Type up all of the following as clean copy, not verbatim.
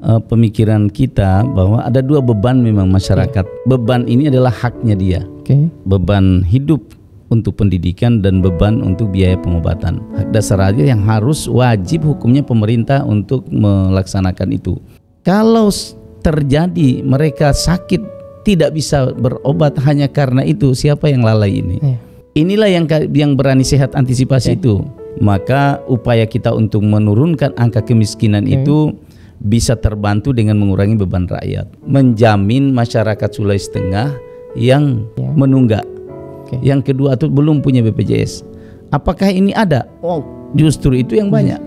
pemikiran kita bahwa ada dua beban memang masyarakat. Beban ini adalah haknya dia. Beban hidup untuk pendidikan dan beban untuk biaya pengobatan. Hak dasar aja yang harus wajib hukumnya pemerintah untuk melaksanakan itu. Kalau terjadi mereka sakit tidak bisa berobat hanya karena itu, siapa yang lalai ini? Inilah yang berani sehat antisipasi itu. Maka upaya kita untuk menurunkan angka kemiskinan itu bisa terbantu dengan mengurangi beban rakyat, menjamin masyarakat Sulawesi Tengah yang menunggak. Yang kedua itu belum punya BPJS. Apakah ini ada? Oh, justru itu yang banyak.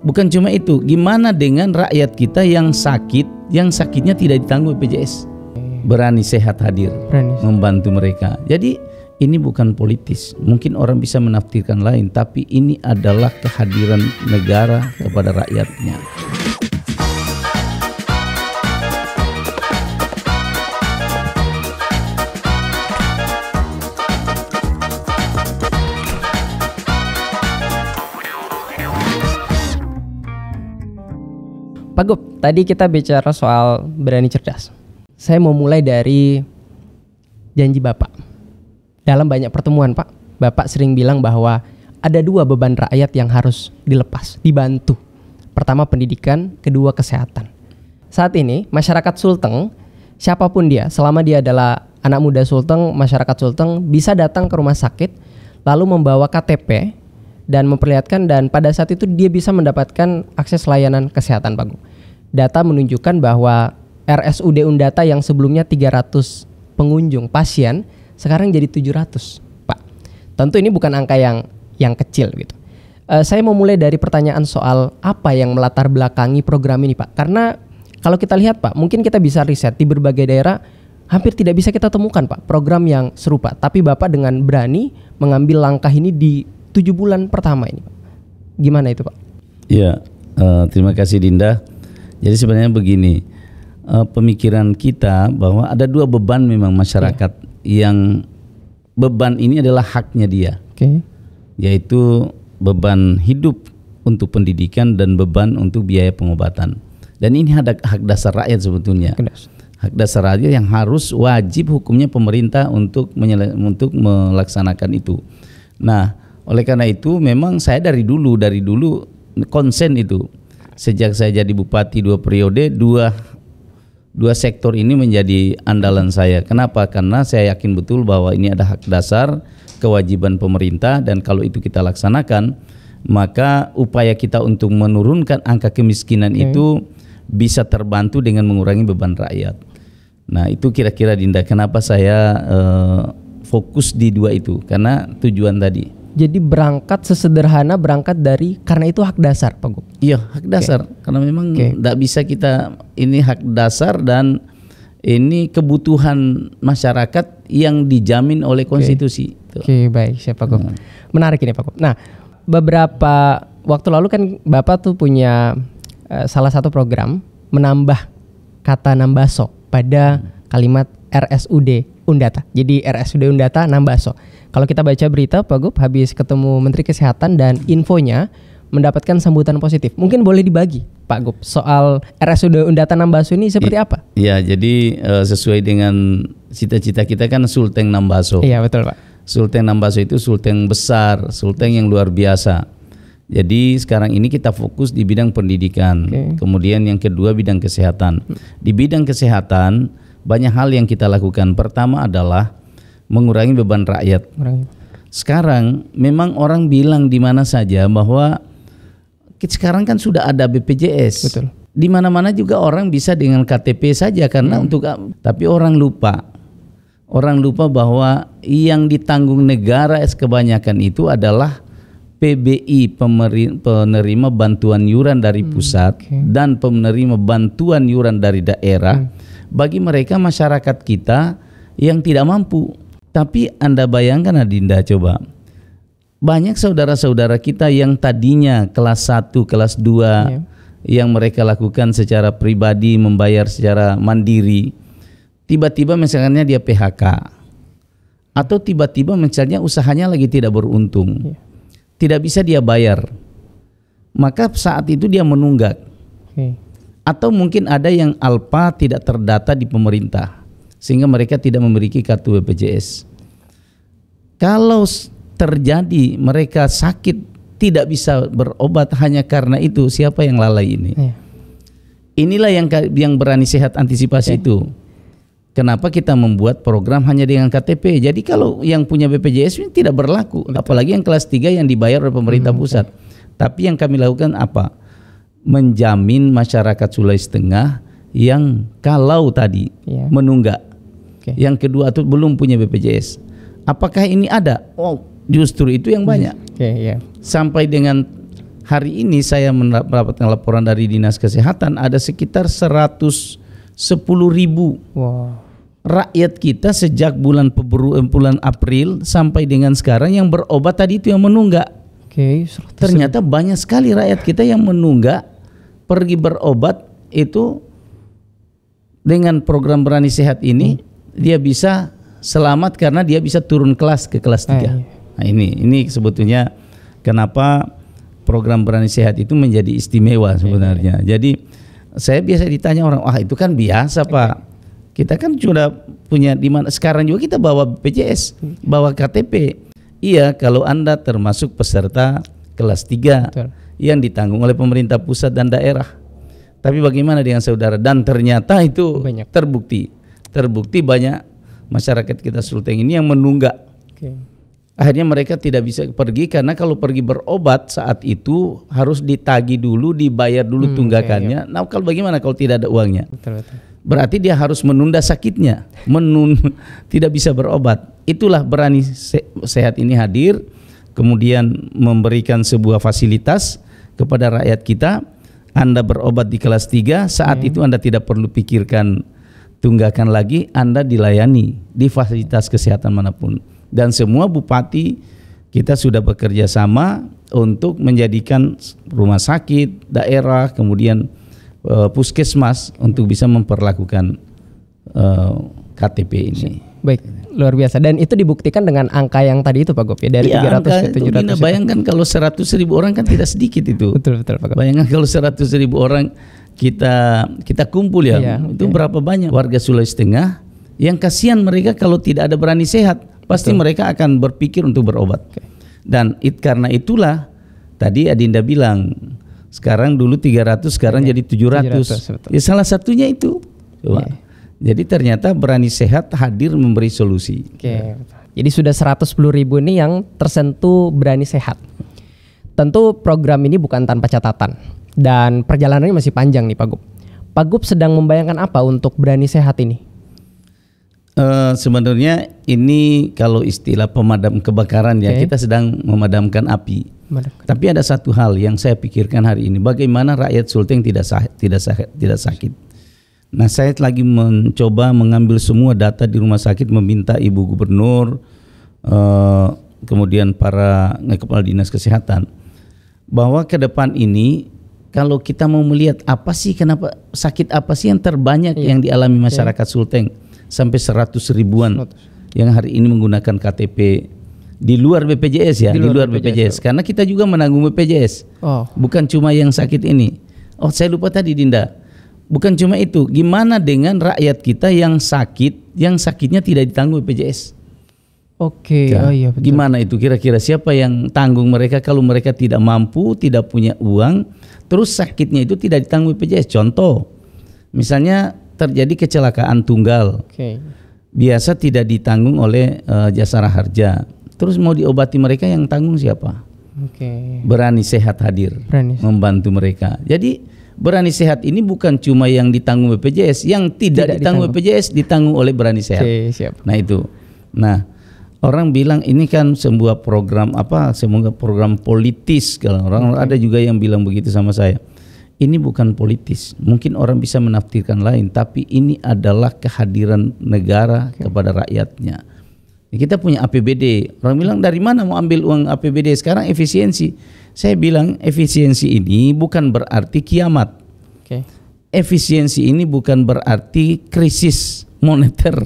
Bukan cuma itu, gimana dengan rakyat kita yang sakit, yang sakitnya tidak ditanggung BPJS? Berani sehat hadir, membantu mereka. Jadi ini bukan politis. Mungkin orang bisa menafsirkan lain, tapi ini adalah kehadiran negara kepada rakyatnya. Pak Gub, tadi kita bicara soal berani cerdas. Saya mau mulai dari janji Bapak. Dalam banyak pertemuan Pak, Bapak sering bilang bahwa ada dua beban rakyat yang harus dilepas, dibantu. Pertama pendidikan, kedua kesehatan. Saat ini masyarakat Sulteng, siapapun dia, selama dia adalah anak muda Sulteng, masyarakat Sulteng bisa datang ke rumah sakit, lalu membawa KTP dan memperlihatkan, dan pada saat itu dia bisa mendapatkan akses layanan kesehatan Pak Gub. Data menunjukkan bahwa RSUD Undata yang sebelumnya 300 pengunjung pasien sekarang jadi 700 Pak. Tentu ini bukan angka yang kecil gitu. Saya mau mulai dari pertanyaan soal apa yang melatar belakangi program ini Pak. Karena kalau kita lihat Pak, mungkin kita bisa riset di berbagai daerah hampir tidak bisa kita temukan Pak program yang serupa. Tapi Bapak dengan berani mengambil langkah ini di 7 bulan pertama ini Pak. Gimana itu Pak? Ya, terima kasih Dinda. Jadi sebenarnya begini, pemikiran kita bahwa ada dua beban memang masyarakat yang beban ini adalah haknya dia, yaitu beban hidup untuk pendidikan dan beban untuk biaya pengobatan. Dan ini ada hak dasar rakyat sebetulnya. Hak dasar rakyat yang harus wajib hukumnya pemerintah untuk melaksanakan itu. Nah, oleh karena itu memang saya dari dulu konsen itu. Sejak saya jadi bupati 2 periode, dua sektor ini menjadi andalan saya. Kenapa? Karena saya yakin betul bahwa ini ada hak dasar, kewajiban pemerintah, dan kalau itu kita laksanakan, maka upaya kita untuk menurunkan angka kemiskinan itu bisa terbantu dengan mengurangi beban rakyat. Nah, itu kira-kira Dinda kenapa saya fokus di dua itu, karena tujuan tadi. Jadi sesederhana berangkat dari karena itu hak dasar Pak Gub. Iya, hak dasar. Karena memang tidak bisa kita, ini hak dasar dan ini kebutuhan masyarakat yang dijamin oleh konstitusi. Baik, siapa Gub. Menarik ini Pak Gub. Nah, beberapa waktu lalu kan Bapak tuh punya salah satu program menambah kata Nambaso pada kalimat RSUD Undata. Jadi RSUD Undata Nambaso. Kalau kita baca berita Pak Gub habis ketemu Menteri Kesehatan dan infonya mendapatkan sambutan positif. Mungkin boleh dibagi Pak Gub soal RSUD Undata Nambaso ini seperti apa? Iya, jadi sesuai dengan cita-cita kita kan Sulteng Nambaso. Iya, betul Pak. Sulteng Nambaso itu sulteng besar, sulteng yang luar biasa. Jadi sekarang ini kita fokus di bidang pendidikan. Kemudian yang kedua bidang kesehatan. Di bidang kesehatan banyak hal yang kita lakukan. Pertama adalah mengurangi beban rakyat. Sekarang memang orang bilang di mana saja bahwa sekarang kan sudah ada BPJS. Betul. Di mana-mana juga orang bisa dengan KTP saja karena tapi orang lupa bahwa yang ditanggung negara kebanyakan itu adalah PBI, penerima bantuan iuran dari pusat dan penerima bantuan iuran dari daerah bagi mereka masyarakat kita yang tidak mampu. Tapi Anda bayangkan Adinda, coba banyak saudara-saudara kita yang tadinya kelas 1, kelas 2 yang mereka lakukan secara pribadi, membayar secara mandiri, tiba-tiba misalnya dia PHK atau tiba-tiba misalnya usahanya lagi tidak beruntung, tidak bisa dia bayar, maka saat itu dia menunggak. Atau mungkin ada yang alpa tidak terdata di pemerintah sehingga mereka tidak memiliki kartu BPJS. Kalau terjadi mereka sakit tidak bisa berobat hanya karena itu, siapa yang lalai ini? Inilah yang berani sehat antisipasi itu. Kenapa kita membuat program hanya dengan KTP? Jadi kalau yang punya BPJS ini tidak berlaku, apalagi yang kelas 3 yang dibayar oleh pemerintah pusat. Tapi yang kami lakukan apa? Menjamin masyarakat Sulawesi Tengah yang kalau tadi menunggak, yang kedua itu belum punya BPJS. Apakah ini ada? Oh, justru itu yang banyak. Sampai dengan hari ini saya mendapatkan laporan dari Dinas Kesehatan ada sekitar 110.000 rakyat kita sejak bulan April sampai dengan sekarang yang berobat tadi itu yang menunggak. Ternyata banyak sekali rakyat kita yang menunggak pergi berobat itu. Dengan program Berani Sehat ini dia bisa selamat karena dia bisa turun kelas ke kelas 3. Nah ini sebetulnya kenapa program Berani Sehat itu menjadi istimewa sebenarnya. Jadi saya biasa ditanya orang, itu kan biasa Pak. Kita kan sudah punya di mana sekarang juga kita bawa BPJS, bawa KTP. Iya, kalau Anda termasuk peserta kelas 3 yang ditanggung oleh pemerintah pusat dan daerah. Tapi bagaimana dengan saudara? Dan ternyata itu terbukti banyak masyarakat kita Sulteng ini yang menunggak. Akhirnya mereka tidak bisa pergi karena kalau pergi berobat saat itu harus ditagih dulu, dibayar dulu tunggakannya. Nah, kalau bagaimana kalau tidak ada uangnya? Berarti dia harus menunda sakitnya, tidak bisa berobat. Itulah Berani Sehat ini hadir, kemudian memberikan sebuah fasilitas kepada rakyat kita. Anda berobat di kelas 3, saat itu Anda tidak perlu pikirkan tunggakan lagi, Anda dilayani di fasilitas kesehatan manapun. Dan semua bupati kita sudah bekerja sama untuk menjadikan rumah sakit, daerah, kemudian puskesmas untuk bisa memperlakukan KTP ini. Baik, luar biasa. Dan itu dibuktikan dengan angka yang tadi itu Pak Gop ya, dari 300 ke 700. Bayangkan kalau 100.000 orang kan tidak sedikit itu. Betul Pak Gop. Bayangkan kalau 100.000 orang kita kumpul itu berapa banyak warga Sulawesi Tengah yang kasihan mereka kalau tidak ada Berani Sehat. Pasti mereka akan berpikir untuk berobat. Dan karena itulah tadi Adinda bilang sekarang dulu 300 sekarang jadi 700. Ya salah satunya itu. Jadi ternyata Berani Sehat hadir memberi solusi. Jadi sudah 110.000 ini yang tersentuh Berani Sehat. Tentu program ini bukan tanpa catatan dan perjalanannya masih panjang nih Pak Gop. Pak Gop sedang membayangkan apa untuk Berani Sehat ini? Sebenarnya ini kalau istilah pemadam kebakaran kita sedang memadamkan api. Tapi ada satu hal yang saya pikirkan hari ini, bagaimana rakyat Sulteng tidak sakit. Nah, saya lagi mencoba mengambil semua data di rumah sakit, meminta Ibu Gubernur, kemudian para kepala dinas kesehatan, bahwa ke depan ini kalau kita mau melihat apa sih, kenapa sakit apa sih yang terbanyak yang dialami masyarakat Sulteng. Sampai 100.000-an yang hari ini menggunakan KTP di luar BPJS di luar BPJS. Karena kita juga menanggung BPJS. Bukan cuma yang sakit ini. Saya lupa tadi Dinda. Bukan cuma itu. Gimana dengan rakyat kita yang sakitnya tidak ditanggung BPJS? Betul. Gimana itu kira-kira siapa yang tanggung mereka kalau mereka tidak mampu, tidak punya uang, terus sakitnya itu tidak ditanggung BPJS. Contoh, misalnya terjadi kecelakaan tunggal, biasa tidak ditanggung oleh Jasara Harja. Terus mau diobati mereka yang tanggung siapa? Berani Sehat hadir membantu mereka. Jadi Berani Sehat ini bukan cuma yang ditanggung BPJS, yang tidak ditanggung BPJS ditanggung oleh Berani Sehat. Nah itu. Nah, orang bilang ini kan sebuah program semoga program politis. Kalau orang ada juga yang bilang begitu sama saya. Ini bukan politis, mungkin orang bisa menafsirkan lain, tapi ini adalah kehadiran negara kepada rakyatnya. Kita punya APBD, orang bilang dari mana mau ambil uang APBD, sekarang efisiensi. Saya bilang efisiensi ini bukan berarti kiamat. Efisiensi ini bukan berarti krisis moneter.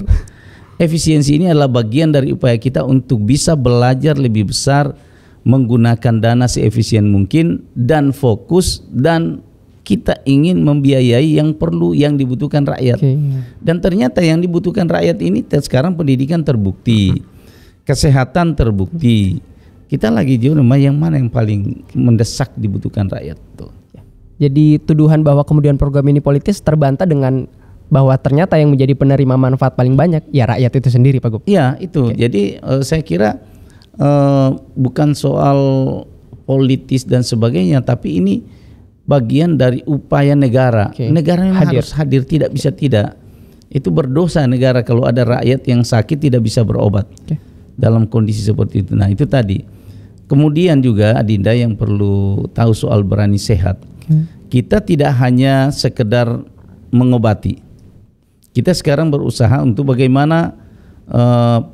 Efisiensi ini adalah bagian dari upaya kita untuk bisa belajar lebih besar, menggunakan dana seefisien mungkin, dan fokus dan kita ingin membiayai yang perlu, yang dibutuhkan rakyat. Dan ternyata yang dibutuhkan rakyat ini sekarang pendidikan terbukti, kesehatan terbukti. Kita lagi jauh yang mana yang paling mendesak dibutuhkan rakyat tuh. Jadi tuduhan bahwa kemudian program ini politis terbantah dengan bahwa ternyata yang menjadi penerima manfaat paling banyak ya rakyat itu sendiri, Pak Gub. Iya itu. Jadi saya kira bukan soal politis dan sebagainya, tapi ini bagian dari upaya negara. Negara harus hadir, tidak bisa tidak. Itu berdosa negara kalau ada rakyat yang sakit tidak bisa berobat dalam kondisi seperti itu. Nah itu tadi. Kemudian juga Adinda yang perlu tahu soal berani sehat. Kita tidak hanya sekedar mengobati. Kita sekarang berusaha untuk bagaimana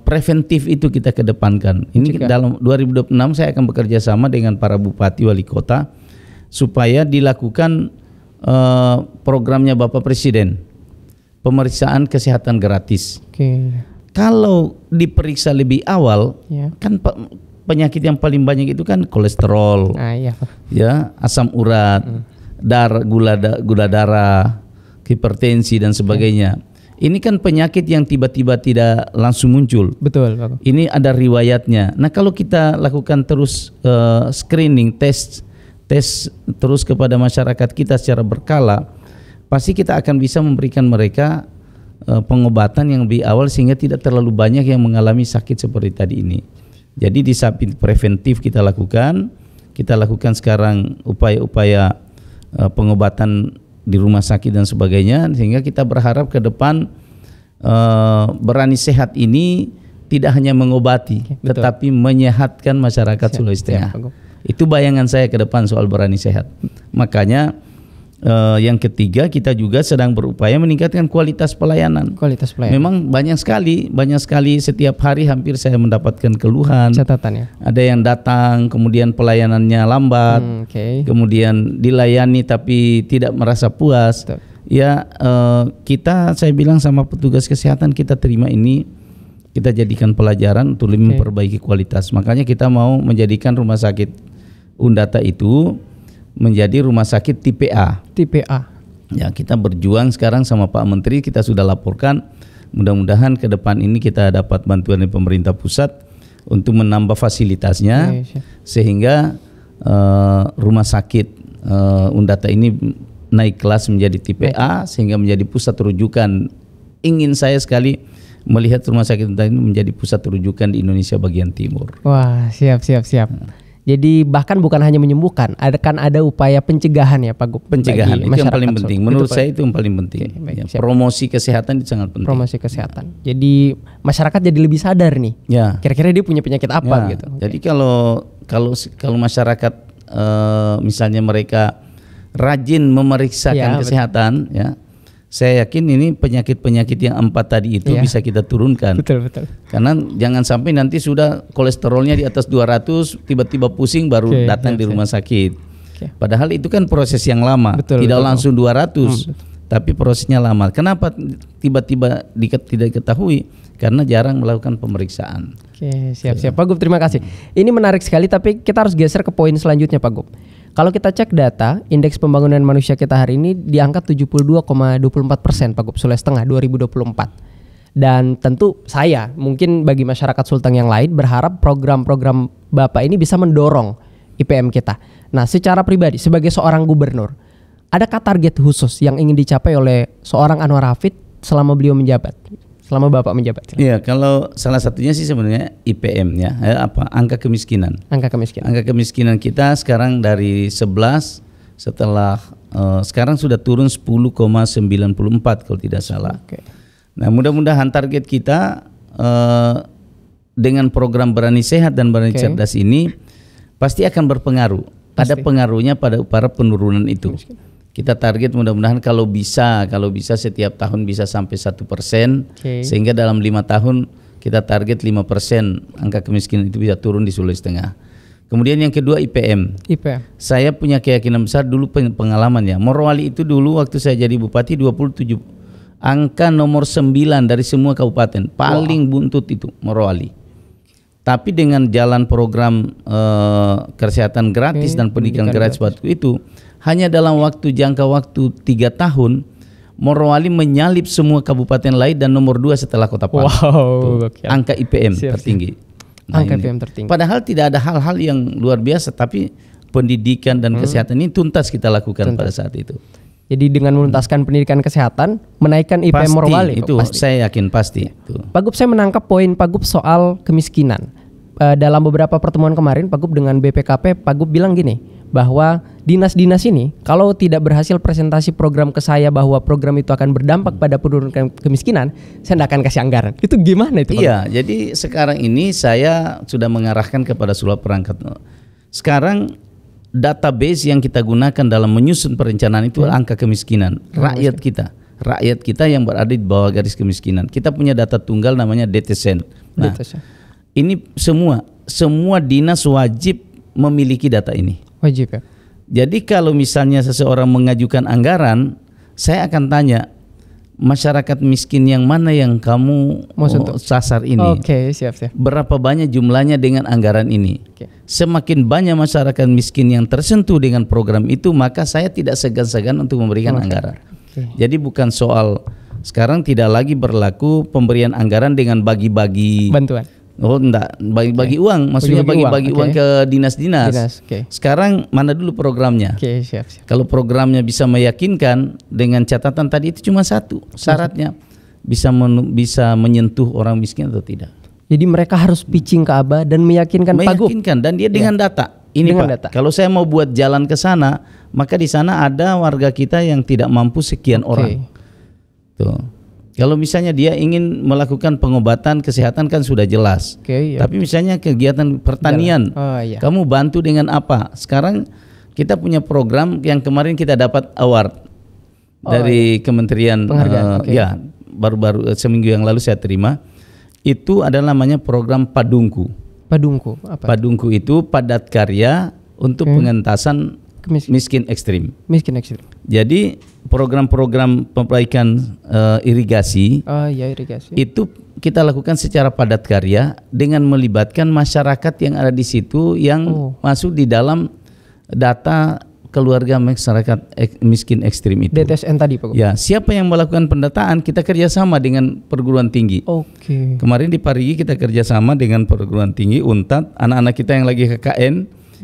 preventif itu kita kedepankan. Ini dalam 2026 saya akan bekerja sama dengan para bupati wali kota supaya dilakukan programnya Bapak Presiden, pemeriksaan kesehatan gratis. Kalau diperiksa lebih awal, kan penyakit yang paling banyak itu kan kolesterol, ya, asam urat, gula darah, hipertensi dan sebagainya. Ini kan penyakit yang tiba-tiba tidak langsung muncul. Betul, Pak. Ini ada riwayatnya. Nah, kalau kita lakukan terus screening, tes terus kepada masyarakat kita secara berkala, pasti kita akan bisa memberikan mereka pengobatan yang lebih awal sehingga tidak terlalu banyak yang mengalami sakit seperti tadi ini. Jadi di samping preventif kita lakukan sekarang upaya-upaya pengobatan di rumah sakit dan sebagainya, sehingga kita berharap ke depan berani sehat ini tidak hanya mengobati, tetapi menyehatkan masyarakat Sulawesi Tengah. Itu bayangan saya ke depan soal berani sehat. Makanya yang ketiga, kita juga sedang berupaya meningkatkan kualitas pelayanan. Memang banyak sekali setiap hari hampir saya mendapatkan keluhan. Catatannya. Ada yang datang kemudian pelayanannya lambat, kemudian dilayani tapi tidak merasa puas. Ya saya bilang sama petugas kesehatan, kita terima ini, kita jadikan pelajaran untuk lebih memperbaiki kualitas. Makanya kita mau menjadikan rumah sakit Undata itu menjadi rumah sakit tipe A. Ya, kita berjuang sekarang sama Pak Menteri, kita sudah laporkan. Mudah-mudahan ke depan ini kita dapat bantuan dari pemerintah pusat untuk menambah fasilitasnya, sehingga rumah sakit Undata ini naik kelas menjadi tipe A, sehingga menjadi pusat rujukan. Ingin saya sekali melihat rumah sakit Undata ini menjadi pusat rujukan di Indonesia bagian timur. Wah, siap. Jadi bahkan bukan hanya menyembuhkan, ada upaya pencegahan ya Pak Gub. Pencegahan itu yang paling penting. Menurut saya itu yang paling penting. Promosi kesehatan itu sangat penting. Promosi kesehatan. Jadi masyarakat jadi lebih sadar nih. Kira-kira dia punya penyakit apa gitu. Jadi kalau masyarakat misalnya mereka rajin memeriksakan kesehatan, ya, saya yakin ini penyakit-penyakit yang 4 tadi itu bisa kita turunkan. Betul. Karena jangan sampai nanti sudah kolesterolnya di atas 200, tiba-tiba pusing baru datang di rumah sakit. Padahal itu kan proses yang lama, tidak langsung 200, tapi prosesnya lama. Kenapa tiba-tiba tidak diketahui? Karena jarang melakukan pemeriksaan. Siap. Pak Gub, terima kasih. Ini menarik sekali, tapi kita harus geser ke poin selanjutnya Pak Gub. Kalau kita cek data, indeks pembangunan manusia kita hari ini di angka 72,24% Pak Gub, Sulawesi Tengah 2024. Dan tentu saya, mungkin bagi masyarakat Sulteng yang lain, berharap program-program Bapak ini bisa mendorong IPM kita. Nah, secara pribadi, sebagai seorang gubernur, adakah target khusus yang ingin dicapai oleh seorang Anwar Hafid selama beliau menjabat? Selama Bapak menjabat? Iya, kalau salah satunya sih sebenarnya IPM ya, angka kemiskinan. Angka kemiskinan kita sekarang dari 11 setelah sekarang sudah turun 10,94 kalau tidak salah. Nah, mudah-mudahan target kita dengan program Berani Sehat dan Berani Cerdas ini pasti akan berpengaruh. Ada pengaruhnya pada penurunan itu. Kita target mudah-mudahan kalau bisa setiap tahun bisa sampai 1%, sehingga dalam 5 tahun kita target 5% angka kemiskinan itu bisa turun di Sulawesi Tengah. Kemudian yang kedua IPM. Saya punya keyakinan besar, dulu pengalamannya. Morowali itu dulu waktu saya jadi bupati 27, angka nomor 9 dari semua kabupaten, paling buntut itu Morowali. Tapi dengan jalan program kesehatan gratis dan pendidikan gratis waktu itu, hanya dalam jangka waktu 3 tahun Morowali menyalip semua kabupaten lain dan nomor 2 setelah Kota Palu. Wow, okay. Angka IPM tertinggi. Angka IPM tertinggi. Padahal tidak ada hal-hal yang luar biasa, tapi pendidikan dan kesehatan ini tuntas kita lakukan pada saat itu. Jadi dengan menuntaskan pendidikan kesehatan, menaikkan IPM Morowali. Itu pasti. Saya yakin pasti. Pak Gub, saya menangkap poin Pak Gub soal kemiskinan. Dalam beberapa pertemuan kemarin Pak Gub dengan BPKP, Pak Gub bilang gini, bahwa dinas-dinas ini kalau tidak berhasil presentasi program ke saya bahwa program itu akan berdampak pada penurunan kemiskinan, saya tidak akan kasih anggaran. Itu gimana itu Pak? Iya, jadi sekarang ini saya sudah mengarahkan kepada seluruh perangkat. Sekarang database yang kita gunakan dalam menyusun perencanaan itu angka kemiskinan rakyat kita yang berada di bawah garis kemiskinan. Kita punya data tunggal namanya DTSEN. Nah, ini semua dinas wajib memiliki data ini. Wajib ya. Jadi kalau misalnya seseorang mengajukan anggaran, saya akan tanya masyarakat miskin yang mana yang kamu sasar ini. Oke, siap. Berapa banyak jumlahnya dengan anggaran ini? Semakin banyak masyarakat miskin yang tersentuh dengan program itu, maka saya tidak segan-segan untuk memberikan anggaran. Jadi bukan soal sekarang tidak lagi berlaku pemberian anggaran dengan bagi-bagi bantuan. Oh enggak, bagi-bagi uang, maksudnya bagi-bagi uang ke dinas-dinas. Sekarang mana dulu programnya? Siap. Kalau programnya bisa meyakinkan dengan catatan tadi itu cuma satu syaratnya, bisa menyentuh orang miskin atau tidak. Jadi mereka harus pitching ke Abah dan meyakinkan Pak Gub. Dan dia dengan data. Ini dengan Pak, data. Kalau saya mau buat jalan ke sana, maka di sana ada warga kita yang tidak mampu sekian orang. Tuh. Kalau misalnya dia ingin melakukan pengobatan kesehatan kan sudah jelas. Tapi misalnya kegiatan pertanian, kamu bantu dengan apa? Sekarang kita punya program yang kemarin kita dapat award dari Kementerian ya, baru-baru seminggu yang lalu saya terima. Itu adalah namanya program Padungku. Padungku apa? Padungku itu padat karya untuk pengentasan miskin ekstrim. Jadi program-program perbaikan irigasi, itu kita lakukan secara padat karya dengan melibatkan masyarakat yang ada di situ yang masuk di dalam data keluarga masyarakat miskin ekstrim itu. DTSN tadi Pak. Ya, siapa yang melakukan pendataan kita kerjasama dengan perguruan tinggi. Kemarin di Parigi kita kerjasama dengan perguruan tinggi UNTAD, anak-anak kita yang lagi KKN.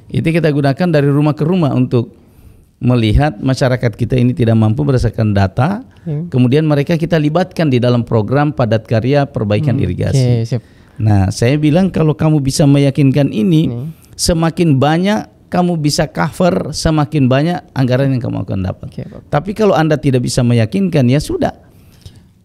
Itu kita gunakan dari rumah ke rumah untuk melihat masyarakat kita ini tidak mampu berdasarkan data. Kemudian mereka kita libatkan di dalam program padat karya perbaikan irigasi. Nah, saya bilang kalau kamu bisa meyakinkan ini, semakin banyak kamu bisa cover, semakin banyak anggaran yang kamu akan dapat. Tapi kalau Anda tidak bisa meyakinkan, ya sudah.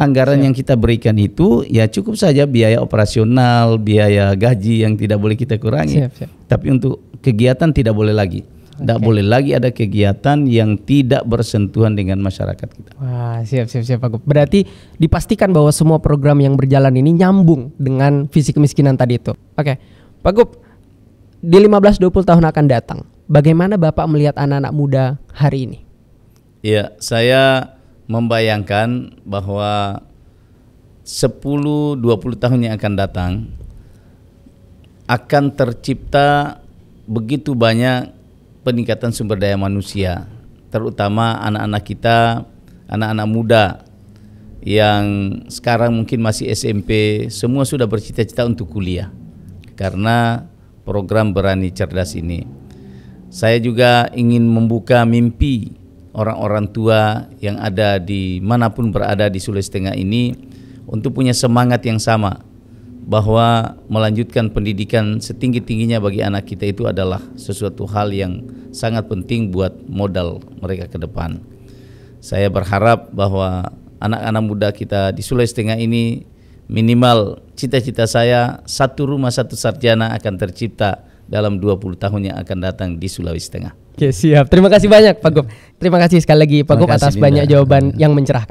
Anggaran yang kita berikan itu ya cukup saja biaya operasional, biaya gaji yang tidak boleh kita kurangi. Tapi untuk kegiatan tidak boleh lagi. Tidak boleh lagi ada kegiatan yang tidak bersentuhan dengan masyarakat kita. Wah, siap Pak Gub. Berarti dipastikan bahwa semua program yang berjalan ini nyambung dengan visi kemiskinan tadi itu. Oke, Pak Gub, di 15-20 tahun akan datang, bagaimana Bapak melihat anak-anak muda hari ini? Ya, saya membayangkan bahwa 10-20 tahun yang akan datang akan tercipta begitu banyak peningkatan sumber daya manusia, terutama anak-anak kita, anak-anak muda yang sekarang mungkin masih SMP, semua sudah bercita-cita untuk kuliah karena program Berani Cerdas ini. Saya juga ingin membuka mimpi orang-orang tua yang ada di manapun berada di Sulawesi Tengah ini untuk punya semangat yang sama, bahwa melanjutkan pendidikan setinggi-tingginya bagi anak kita itu adalah sesuatu hal yang sangat penting buat modal mereka ke depan. Saya berharap bahwa anak-anak muda kita di Sulawesi Tengah ini minimal cita-cita saya satu rumah satu sarjana akan tercipta dalam 20 tahun yang akan datang di Sulawesi Tengah. Oke, siap. Terima kasih banyak Pak Gub. Terima kasih sekali lagi Pak Gub atas banyak jawaban yang mencerahkan.